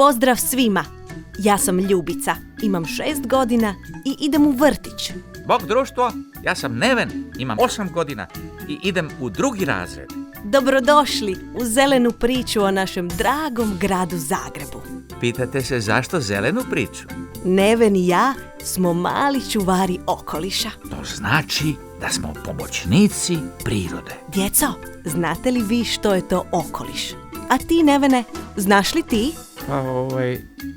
Pozdrav svima! Ja sam Ljubica, imam 6 godina i idem u vrtić. Bog društvo, ja sam Neven, imam 8 godina i idem u 2. razred. Dobrodošli u zelenu priču o našem dragom gradu Zagrebu. Pitate se zašto zelenu priču? Neven i ja smo mali čuvari okoliša. To znači da smo pomoćnici prirode. Djeco, znate li vi što je to okoliš? A ti, Nevene, znaš li ti? Pa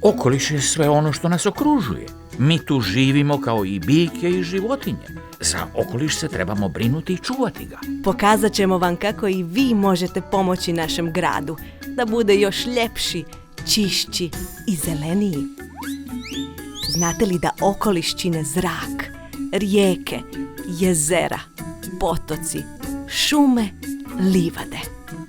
okoliš je sve ono što nas okružuje. Mi tu živimo kao i biljke i životinje. Za okoliš se trebamo brinuti i čuvati ga. Pokazat ćemo vam kako i vi možete pomoći našem gradu da bude još ljepši, čišći i zeleniji. Znate li da okoliš čine zrak, rijeke, jezera, potoci, šume, livade?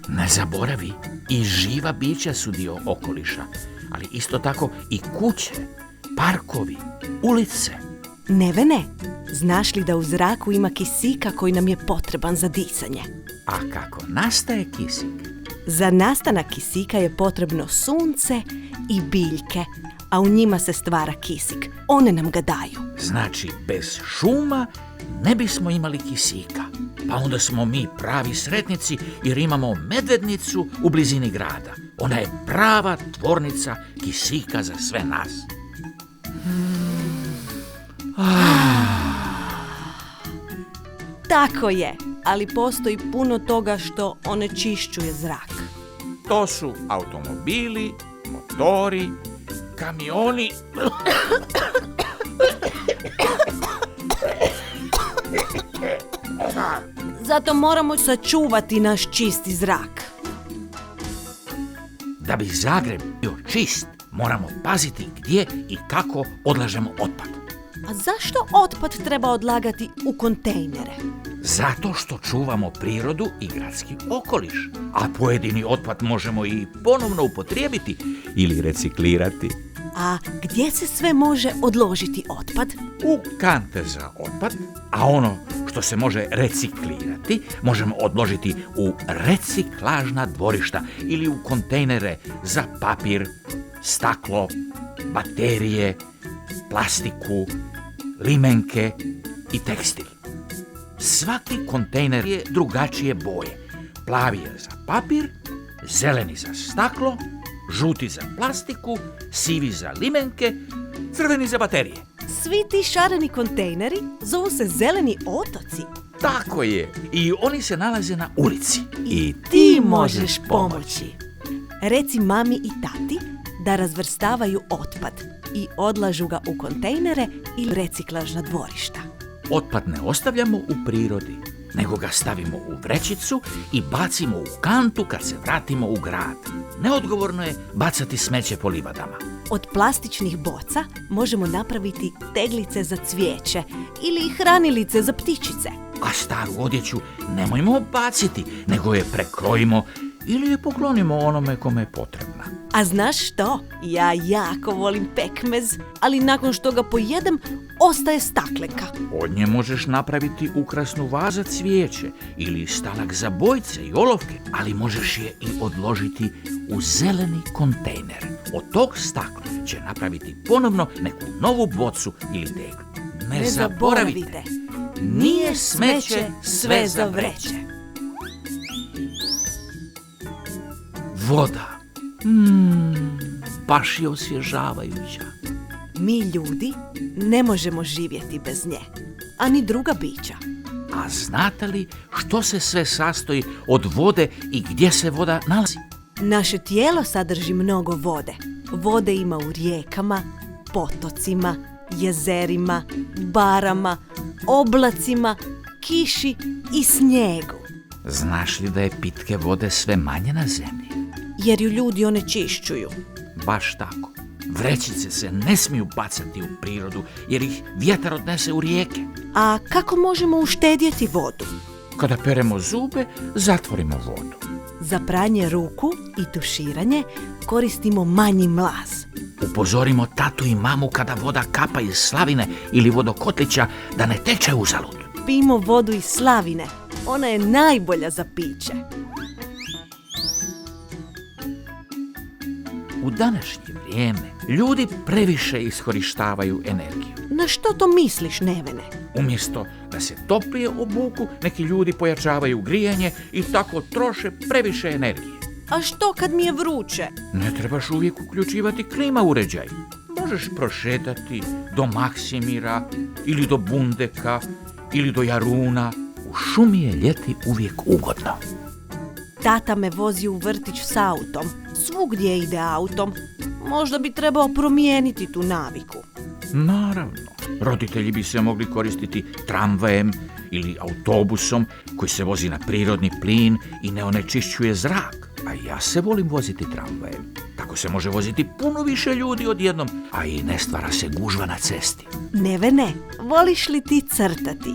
Ne zaboravi, i živa bića su dio okoliša, ali isto tako i kuće, parkovi, ulice. Nevene, znaš li da u zraku ima kisika koji nam je potreban za disanje? A kako nastaje kisik? Za nastanak kisika je potrebno sunce i biljke, a u njima se stvara kisik. One nam ga daju. Znači, bez šuma ne bismo imali kisika. Pa onda smo mi pravi sretnici jer imamo medvednicu u blizini grada. Ona je prava tvornica kisika za sve nas. Tako je, ali postoji puno toga što onečišćuje zrak. To su automobili, motori, kamioni. Zato moramo sačuvati naš čisti zrak. Da bi Zagreb bio čist, moramo paziti gdje i kako odlažemo otpad. A zašto otpad treba odlagati u kontejnere? Zato što čuvamo prirodu i gradski okoliš. A pojedini otpad možemo i ponovno upotrijebiti ili reciklirati. A gdje se sve može odložiti otpad? U kante za otpad, a ono što se može reciklirati možemo odložiti u reciklažna dvorišta ili u kontejnere za papir, staklo, baterije, plastiku, limenke i tekstil. Svaki kontejner je drugačije boje. Plavi je za papir, zeleni za staklo, žuti za plastiku, sivi za limenke, crveni za baterije. Svi ti šareni kontejneri zovu se zeleni otoci. Tako je, i oni se nalaze na ulici. I ti možeš pomoći. Reci mami i tati da razvrstavaju otpad i odlažu ga u kontejnere ili reciklažna dvorišta. Otpad ne ostavljamo u prirodi, nego ga stavimo u vrećicu i bacimo u kantu kad se vratimo u grad. Neodgovorno je bacati smeće po livadama. Od plastičnih boca možemo napraviti teglice za cvijeće ili hranilice za ptičice. A staru odjeću nemojmo baciti, nego je prekrojimo ili je poklonimo onome kome je potrebna. A znaš što? Ja jako volim pekmez, ali nakon što ga pojedem, ostaje staklenka. Od nje možeš napraviti ukrasnu vazu za cvijeće ili stalak za bojce i olovke, ali možeš je i odložiti u zeleni kontejner. Od tog stakla će napraviti ponovno neku novu bocu ili teglu. Ne zaboravite, nije smeće sve za vreće. Voda. Baš je osvježavajuća. Mi ljudi ne možemo živjeti bez nje, a ni druga bića. A znate li što se sve sastoji od vode i gdje se voda nalazi? Naše tijelo sadrži mnogo vode. Vode ima u rijekama, potocima, jezerima, barama, oblacima, kiši i snijegu. Znaš li da je pitke vode sve manje na zemlji? Jer ju ljudi onečišćuju. Baš tako. Vrećice se ne smiju bacati u prirodu jer ih vjetar odnese u rijeke. A kako možemo uštedjeti vodu? Kada peremo zube, zatvorimo vodu. Za pranje ruku i tuširanje koristimo manji mlaz. Upozorimo tatu i mamu kada voda kapa iz slavine ili vodokotlića da ne teče uzalud. Pijmo vodu iz slavine. Ona je najbolja za piće. U današnje vrijeme. Ljudi previše iskorištavaju energiju. Na što to misliš, Nevene? Umjesto da se toplije obuku, neki ljudi pojačavaju grijanje i tako troše previše energije. A što kad mi je vruće? Ne trebaš uvijek uključivati klima uređaj. Možeš prošetati do Maksimira ili do Bundeka ili do Jaruna. U šumi je ljeti uvijek ugodno. Tata me vozi u vrtić s autom. Svugdje ide autom. Možda bi trebao promijeniti tu naviku. Naravno, roditelji bi se mogli koristiti tramvajem ili autobusom koji se vozi na prirodni plin i ne onečišćuje zrak. A ja se volim voziti tramvajem. Tako se može voziti puno više ljudi odjednom, a i ne stvara se gužva na cesti. Nevene, voliš li ti crtati?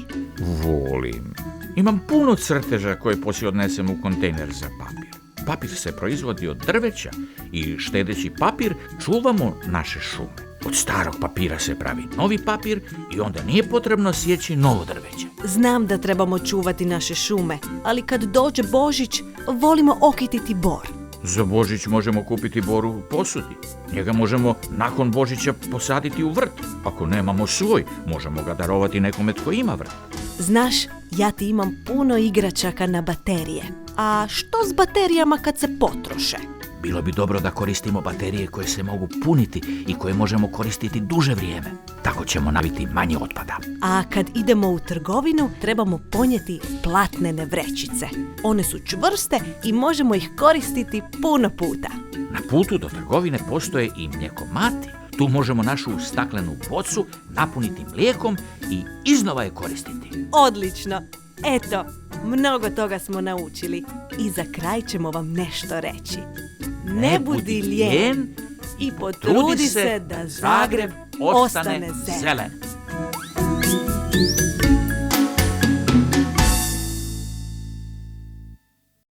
Volim. Imam puno crteža koje poslije odnesem u kontejner za papir. Papir se proizvodi od drveća i štedeći papir čuvamo naše šume. Od starog papira se pravi novi papir i onda nije potrebno sjeći novo drveće. Znam da trebamo čuvati naše šume, ali kad dođe Božić, volimo okititi bor. Za Božić možemo kupiti bor u posudi. Njega možemo nakon Božića posaditi u vrt. Ako nemamo svoj, možemo ga darovati nekome tko ima vrt. Znaš, ja ti imam puno igračaka na baterije. A što s baterijama kad se potroše? Bilo bi dobro da koristimo baterije koje se mogu puniti i koje možemo koristiti duže vrijeme. Tako ćemo nabiti manje otpada. A kad idemo u trgovinu, trebamo ponijeti platnene vrećice. One su čvrste i možemo ih koristiti puno puta. Na putu do trgovine postoje i mljekomati. Tu možemo našu staklenu bocu napuniti mlijekom i iznova je koristiti. Odlično! Eto, mnogo toga smo naučili i za kraj ćemo vam nešto reći. Ne budi lijen i potrudi se da Zagreb ostane zelen.